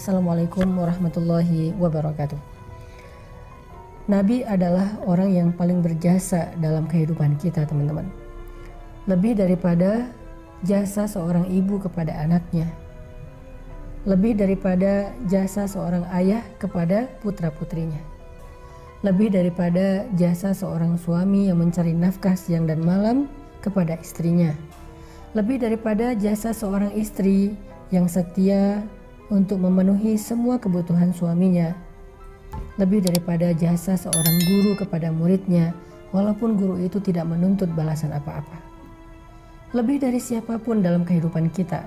Assalamualaikum warahmatullahi wabarakatuh. Nabi adalah orang yang paling berjasa dalam kehidupan kita, teman-teman. Lebih daripada jasa seorang ibu kepada anaknya, lebih daripada jasa seorang ayah kepada putra-putrinya, lebih daripada jasa seorang suami yang mencari nafkah siang dan malam kepada istrinya, lebih daripada jasa seorang istri yang setia untuk memenuhi semua kebutuhan suaminya, lebih daripada jasa seorang guru kepada muridnya walaupun guru itu tidak menuntut balasan apa-apa. Lebih dari siapapun dalam kehidupan kita,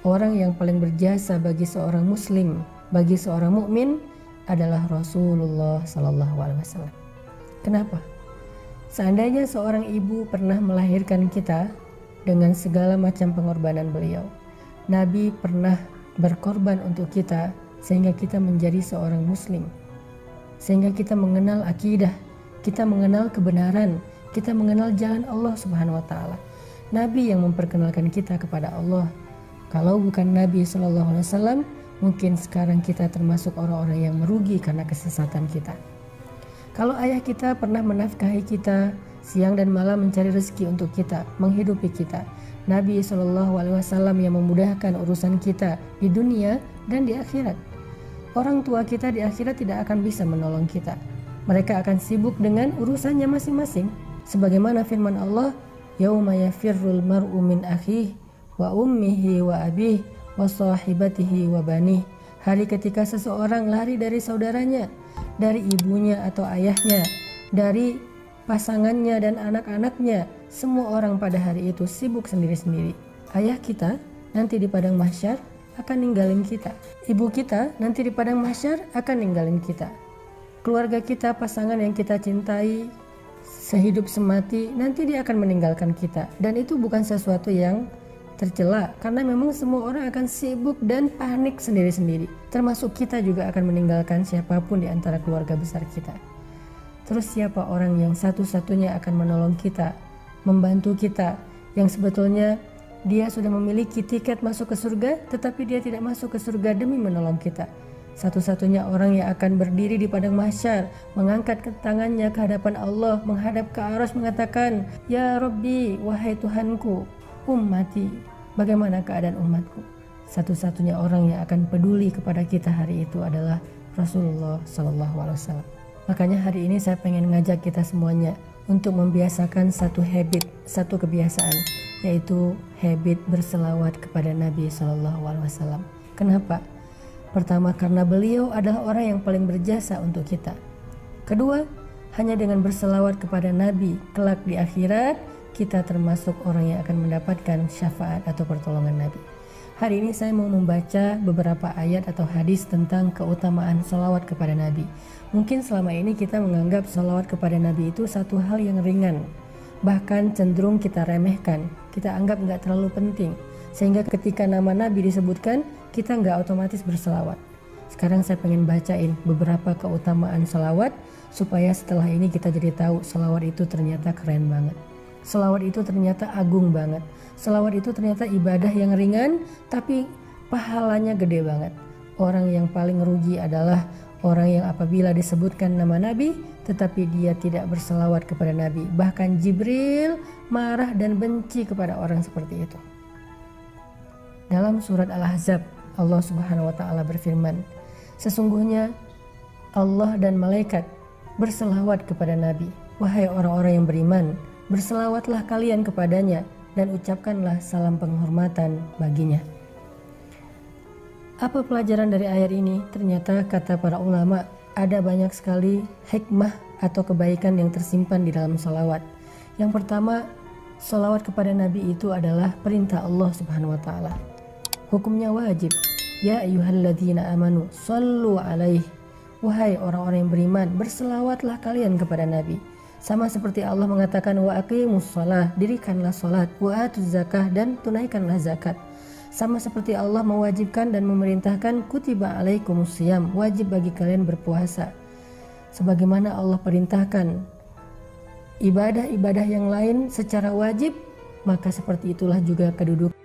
orang yang paling berjasa bagi seorang muslim, bagi seorang mukmin adalah Rasulullah SAW. Kenapa? Seandainya seorang ibu pernah melahirkan kita dengan segala macam pengorbanan beliau, Nabi pernah berkorban untuk kita sehingga kita menjadi seorang muslim, sehingga kita mengenal akidah, kita mengenal kebenaran, kita mengenal jalan Allah Subhanahu wa taala. Nabi yang memperkenalkan kita kepada Allah. Kalau bukan Nabi SAW, mungkin sekarang kita termasuk orang-orang yang merugi karena kesesatan kita. Kalau ayah kita pernah menafkahi kita siang dan malam mencari rezeki untuk kita, menghidupi kita, Nabi SAW yang memudahkan urusan kita di dunia dan di akhirat. Orang tua kita di akhirat tidak akan bisa menolong kita. Mereka akan sibuk dengan urusannya masing-masing. Sebagaimana firman Allah, "Yauma yafirrul mar'u min akhihi wa ummihi wa abihi wa sahibatihi wa banih." Hari ketika seseorang lari dari saudaranya, dari ibunya atau ayahnya, dari pasangannya dan anak-anaknya. Semua orang pada hari itu sibuk sendiri-sendiri. Ayah kita nanti di padang mahsyar akan ninggalin kita. Ibu kita nanti di padang mahsyar akan ninggalin kita. Keluarga kita, pasangan yang kita cintai sehidup semati, nanti dia akan meninggalkan kita. Dan itu bukan sesuatu yang tercela, karena memang semua orang akan sibuk dan panik sendiri-sendiri. Termasuk kita juga akan meninggalkan siapapun di antara keluarga besar kita. Terus siapa orang yang satu-satunya akan menolong kita, membantu kita, yang sebetulnya dia sudah memiliki tiket masuk ke surga, tetapi dia tidak masuk ke surga demi menolong kita? Satu-satunya orang yang akan berdiri di padang mahsyar, mengangkat tangannya ke hadapan Allah, menghadap ke arsy mengatakan, "Ya Rabbi, wahai Tuhanku, ummati, bagaimana keadaan umatku?" Satu-satunya orang yang akan peduli kepada kita hari itu adalah Rasulullah SAW. Makanya hari ini saya pengen ngajak kita semuanya untuk membiasakan satu habit, satu kebiasaan, yaitu habit berselawat kepada Nabi SAW. Kenapa? Pertama, karena beliau adalah orang yang paling berjasa untuk kita. Kedua, hanya dengan berselawat kepada Nabi, kelak di akhirat kita termasuk orang yang akan mendapatkan syafaat atau pertolongan Nabi. Hari ini saya mau membaca beberapa ayat atau hadis tentang keutamaan salawat kepada Nabi. Mungkin selama ini kita menganggap salawat kepada Nabi itu satu hal yang ringan, bahkan cenderung kita remehkan, kita anggap nggak terlalu penting, sehingga ketika nama Nabi disebutkan kita nggak otomatis berselawat. Sekarang saya pengen bacain beberapa keutamaan salawat supaya setelah ini kita jadi tahu salawat itu ternyata keren banget. Selawat itu ternyata agung banget. Selawat itu ternyata ibadah yang ringan tapi pahalanya gede banget. Orang yang paling rugi adalah orang yang apabila disebutkan nama Nabi tetapi dia tidak berselawat kepada Nabi. Bahkan Jibril marah dan benci kepada orang seperti itu. Dalam surat Al-Ahzab, Allah Subhanahu wa taala berfirman, "Sesungguhnya Allah dan malaikat berselawat kepada Nabi. Wahai orang-orang yang beriman, berselawatlah kalian kepadanya dan ucapkanlah salam penghormatan baginya." Apa pelajaran dari ayat ini? Ternyata kata para ulama ada banyak sekali hikmah atau kebaikan yang tersimpan di dalam salawat. Yang pertama, salawat kepada Nabi itu adalah perintah Allah Subhanahu wa taala. Hukumnya wajib. Ya ayyuhalladzina amanu shallu alaihi. Wahai orang-orang yang beriman, berselawatlah kalian kepada Nabi. Sama seperti Allah mengatakan wa aqimus shalah, dirikanlah salat, wa atuz zakah, dan tunaikanlah zakat. Sama seperti Allah mewajibkan dan memerintahkan kutiba alaikumus shiyam, wajib bagi kalian berpuasa. Sebagaimana Allah perintahkan ibadah-ibadah yang lain secara wajib, maka seperti itulah juga kedudukan